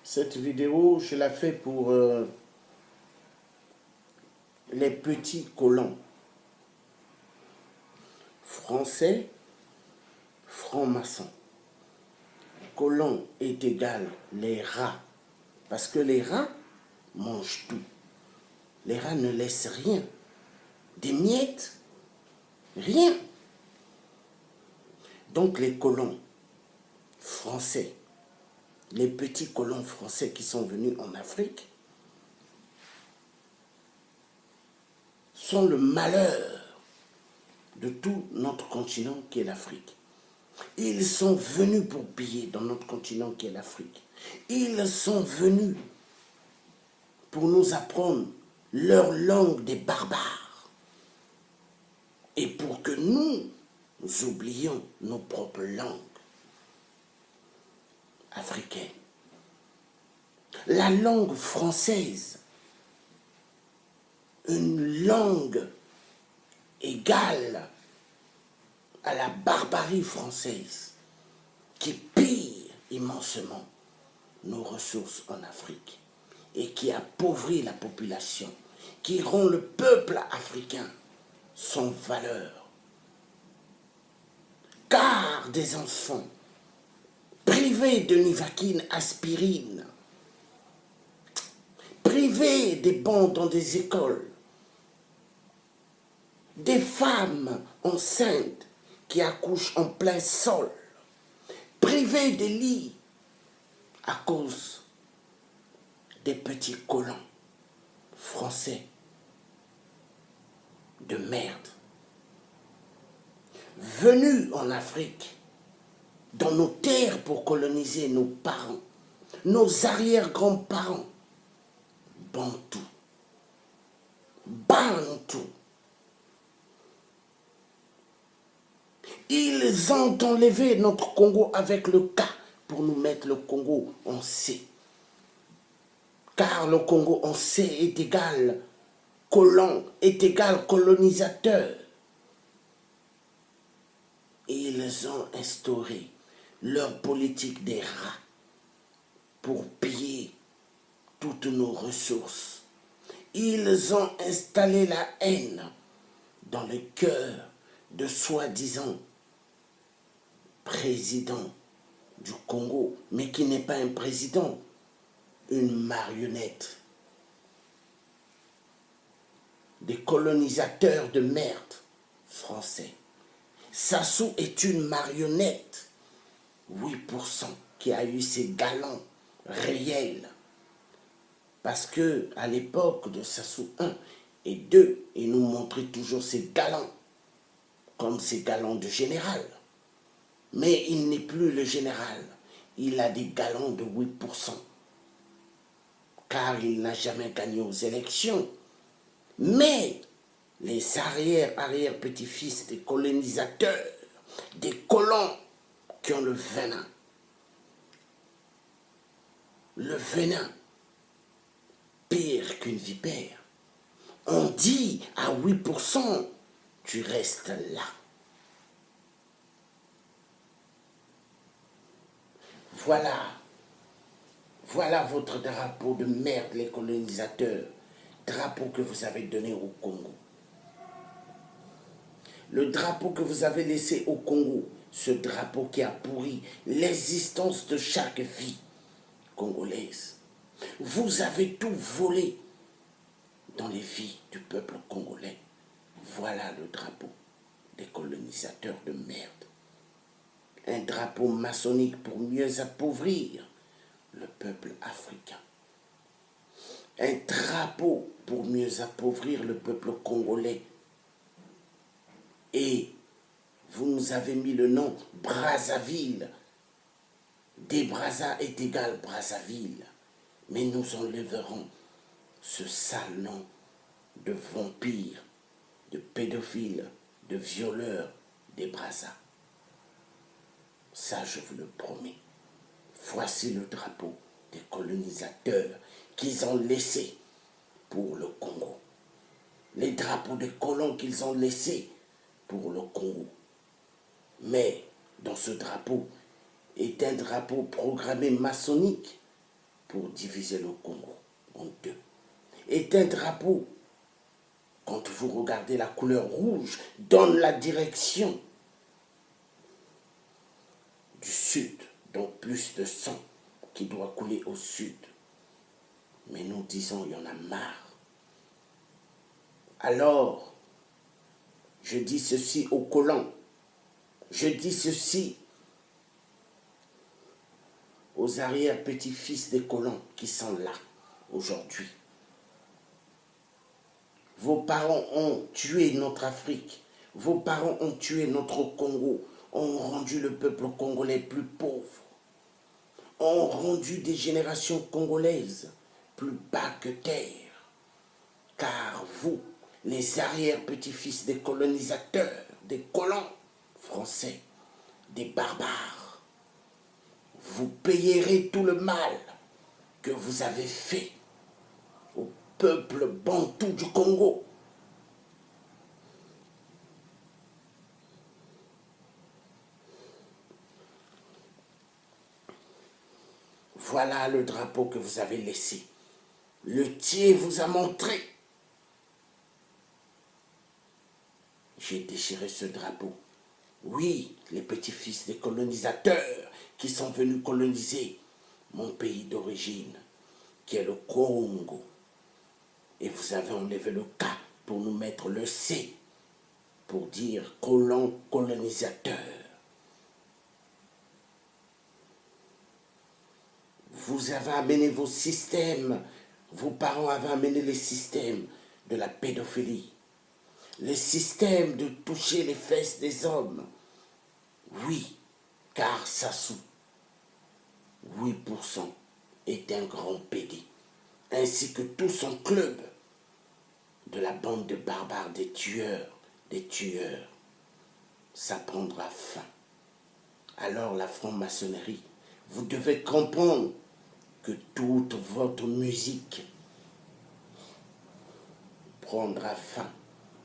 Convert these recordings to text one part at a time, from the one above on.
Cette vidéo, je la fais pour les petits colons français, francs-maçons. Colon est égal les rats, parce que les rats mangent tout. Les rats ne laissent rien, des miettes, rien. Donc les colons français, les petits colons français qui sont venus en Afrique, sont le malheur de tout notre continent qui est l'Afrique. Ils sont venus pour piller dans notre continent qui est l'Afrique. Ils sont venus pour nous apprendre leur langue des barbares. Et pour que nous oublions nos propres langues africaines. La langue française, une langue égale à la barbarie française qui pille immensement nos ressources en Afrique et qui appauvrit la population, qui rend le peuple africain sans valeur. Car des enfants privés de Nivaquine, aspirine, privés des bancs dans des écoles, des femmes enceintes qui accouchent en plein sol, privés des lits à cause des petits colons français de merde, venus en Afrique, dans nos terres pour coloniser nos parents, nos arrière-grands-parents, Bantou, Bantou. Ils ont enlevé notre Congo avec le K pour nous mettre le Congo en C. Car le Congo en C est égal colon, est égal colonisateur. Et ils ont instauré leur politique des rats pour piller toutes nos ressources. Ils ont installé la haine dans le cœur de soi-disant président du Congo, mais qui n'est pas un président, une marionnette. Des colonisateurs de merde français. Sassou est une marionnette, 8%, qui a eu ses galons réels. Parce que à l'époque de Sassou 1 et 2, il nous montrait toujours ses galons, comme ses galons de général. Mais il n'est plus le général, il a des galons de 8%, car il n'a jamais gagné aux élections. Mais les arrière-petits-fils des colonisateurs, des colons qui ont le venin, pire qu'une vipère, on dit à 8%, tu restes là. Voilà votre drapeau de merde, les colonisateurs, drapeau que vous avez donné au Congo. Le drapeau que vous avez laissé au Congo, ce drapeau qui a pourri l'existence de chaque vie congolaise. Vous avez tout volé dans les vies du peuple congolais. Voilà le drapeau des colonisateurs de merde. Un drapeau maçonnique pour mieux appauvrir le peuple africain. Un drapeau pour mieux appauvrir le peuple congolais. Et vous nous avez mis le nom Brazzaville. Des Brazza est égal Brazzaville. Mais nous enlèverons ce sale nom de vampire, de pédophile, de violeur des Brazza. Ça, je vous le promets. Voici le drapeau des colonisateurs qu'ils ont laissé pour le Congo. Les drapeaux des colons qu'ils ont laissés pour le Congo. Mais dans ce drapeau est un drapeau programmé maçonnique pour diviser le Congo en deux. Et un drapeau, quand vous regardez la couleur rouge, donne la direction du sud, donc plus de sang qui doit couler au sud. Mais nous disons, il y en a marre. Alors, je dis ceci aux colons, je dis ceci aux arrière-petits-fils des colons qui sont là aujourd'hui. Vos parents ont tué notre Afrique, vos parents ont tué notre Congo, ont rendu le peuple congolais plus pauvre, ont rendu des générations congolaises plus bas que terre. Car vous, les arrière-petits-fils des colonisateurs, des colons français, des barbares, vous payerez tout le mal que vous avez fait au peuple bantou du Congo. Voilà le drapeau que vous avez laissé. Le Thiers vous a montré. J'ai déchiré ce drapeau. Oui, les petits-fils des colonisateurs qui sont venus coloniser mon pays d'origine, qui est le Congo. Et vous avez enlevé le K pour nous mettre le C, pour dire colon colonisateur. Vous avez amené vos systèmes, vos parents avaient amené les systèmes de la pédophilie, les systèmes de toucher les fesses des hommes. Oui, car Sassou, 8%, est un grand pédé, ainsi que tout son club de la bande de barbares, des tueurs. Ça prendra fin. Alors la franc-maçonnerie, vous devez comprendre que toute votre musique prendra fin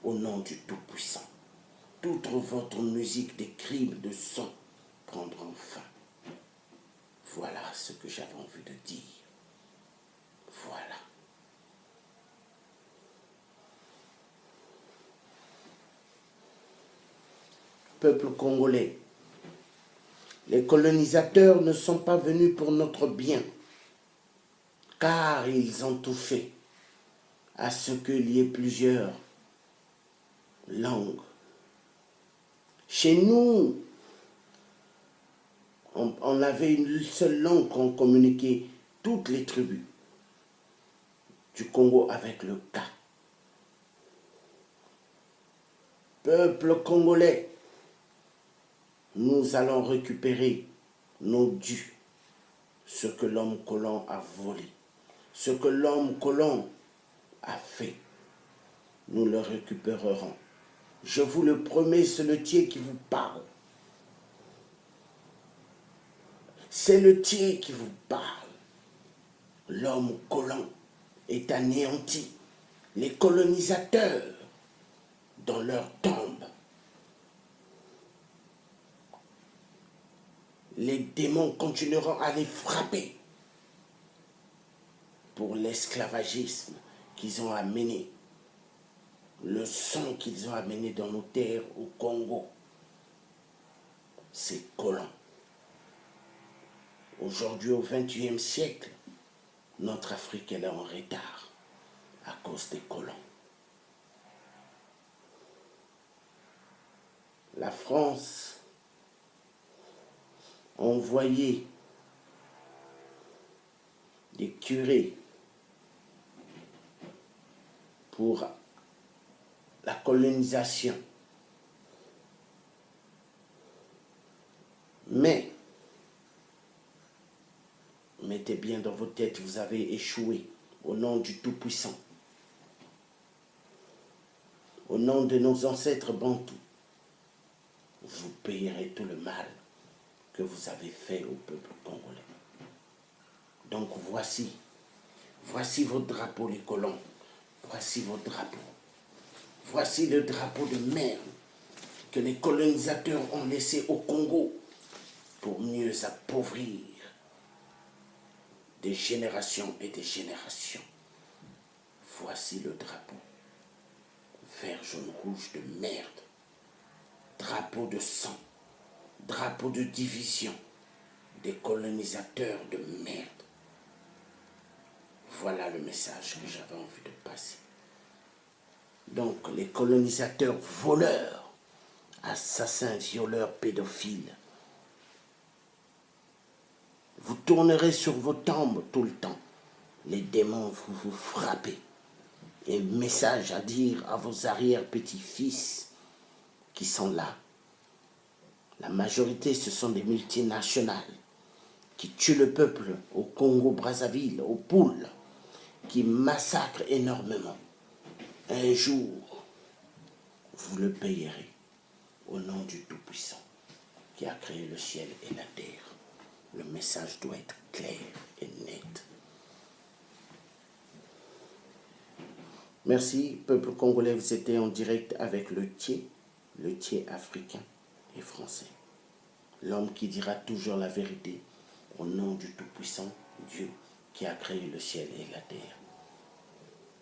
au nom du Tout-Puissant. Toute votre musique des crimes de sang prendra fin. Voilà ce que j'avais envie de dire. Voilà. Peuple congolais, les colonisateurs ne sont pas venus pour notre bien, car ils ont tout fait à ce qu'il y ait plusieurs langues. Chez nous, on avait une seule langue qu'on communiquait toutes les tribus du Congo avec le K. Peuple congolais, nous allons récupérer nos dus, ce que l'homme colon a volé, ce que l'homme colon a fait. Nous le récupérerons. Je vous le promets, c'est le Thiers qui vous parle. C'est le Thiers qui vous parle. L'homme colon est anéanti. Les colonisateurs dans leur tombe. Les démons continueront à les frapper pour l'esclavagisme qu'ils ont amené, le sang qu'ils ont amené dans nos terres au Congo. Ces colons. Aujourd'hui, au XXIe siècle, notre Afrique elle est en retard à cause des colons. La France a envoyé des curés pour la colonisation. Mais, mettez bien dans vos têtes, vous avez échoué au nom du Tout-Puissant. Au nom de nos ancêtres bantous, vous payerez tout le mal que vous avez fait au peuple congolais. Donc voici votre drapeau, les colons. Voici votre drapeau. Voici le drapeau de merde que les colonisateurs ont laissé au Congo pour mieux appauvrir des générations et des générations. Voici le drapeau. Vert, jaune, rouge de merde. Drapeau de sang. Drapeau de division. Des colonisateurs de merde. Voilà le message que j'avais envie de passer. Donc, les colonisateurs voleurs, assassins, violeurs, pédophiles, vous tournerez sur vos tombes tout le temps. Les démons vous frappez. Et message à dire à vos arrière-petits-fils qui sont là. La majorité, ce sont des multinationales qui tuent le peuple au Congo-Brazzaville, aux poules, qui massacrent énormément. Un jour, vous le payerez au nom du Tout-Puissant qui a créé le ciel et la terre. Le message doit être clair et net. Merci, peuple congolais, vous étiez en direct avec le Thié africain et français. L'homme qui dira toujours la vérité au nom du Tout-Puissant, Dieu qui a créé le ciel et la terre.